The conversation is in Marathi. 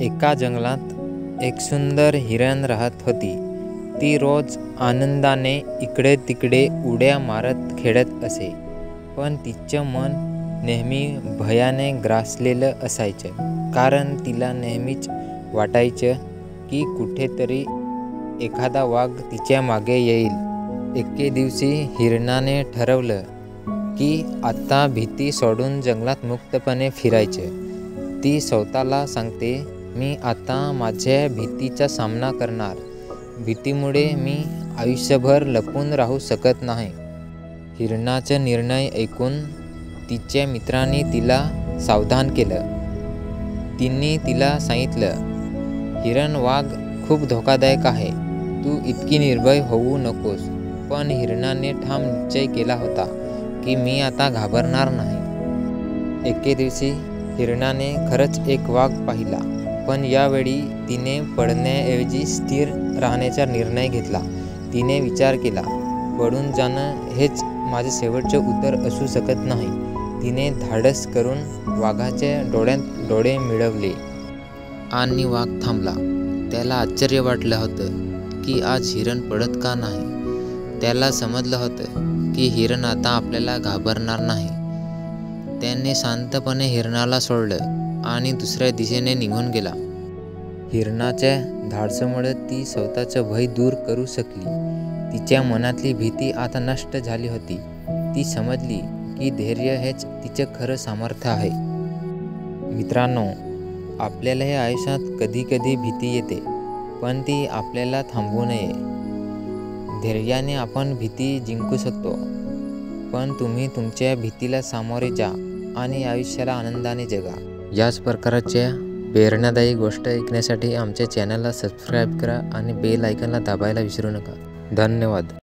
एका जंगलात एक सुंदर हिरण राहत होती. ती रोज आनंदाने इकडे तिकडे उड्या मारत खेळत असे. पण तिचं मन नेहमी भयाने ग्रासलेलं असायचं. कारण तिला नेहमीच वाटायचं की कुठेतरी एखादा वाघ तिच्या मागे येईल. एके दिवशी हिरणाने ठरवलं की आता भीती सोडून जंगलात मुक्तपणे फिरायचं. ती स्वतःला सांगते, मी आता माझ्या भीतीचा सामना करणार. भीतीमुळे मी आयुष्यभर लपून राहू शकत नाही. हिरणाचा निर्णय ऐकून तिच्या मित्रांनी तिला सावधान केलं. तिने तिला सांगितलं, हिरण वाघ खूप धोकादायक आहे. तू इतकी निर्भय होऊ नकोस. पण हिरणाने ठाम निश्चय केला होता की मी आता घाबरणार नाही. एके दिवशी हिरणाने खरंच एक वाघ पाहिला. पण यावेळी तिने पळण्याऐवजी स्थिर राहण्याचा निर्णय घेतला. तिने विचार केला, पळून जाणं हेच माझे शेवटचे उत्तर असू शकत नाही. तिने धाडस करून वाघाच्या डोळ्यात डोळे मिळवले आणि वाघ थांबला. त्याला आश्चर्य वाटलं होतं की आज हिरण पळत का नाही. त्याला समजलं होतं की हिरण आता आपल्याला घाबरणार नाही. त्याने शांतपणे हिरणाला सोडलं आणि दुसऱ्या दिशेने निघून गेला. हिरणाच्या धाडसामुळे ती स्वतःचं भय दूर करू शकली. तिच्या मनातली भीती आता नष्ट झाली होती. ती समजली की धैर्य हेच तिचं खरं सामर्थ्य आहे. मित्रांनो, आपल्यालाही आयुष्यात कधी कधी भीती येते, पण ती आपल्याला थांबवू नये. धैर्याने आपण भीती जिंकू शकतो. पण तुम्ही तुमच्या भीतीला सामोरे जा आणि आयुष्याला आनंदाने जगा. याच प्रकारच्या प्रेरणादायी गोष्ट ऐकण्यासाठी आमच्या चॅनलला सबस्क्राईब करा आणि बेल आयकॉनला दाबायला विसरू नका. धन्यवाद.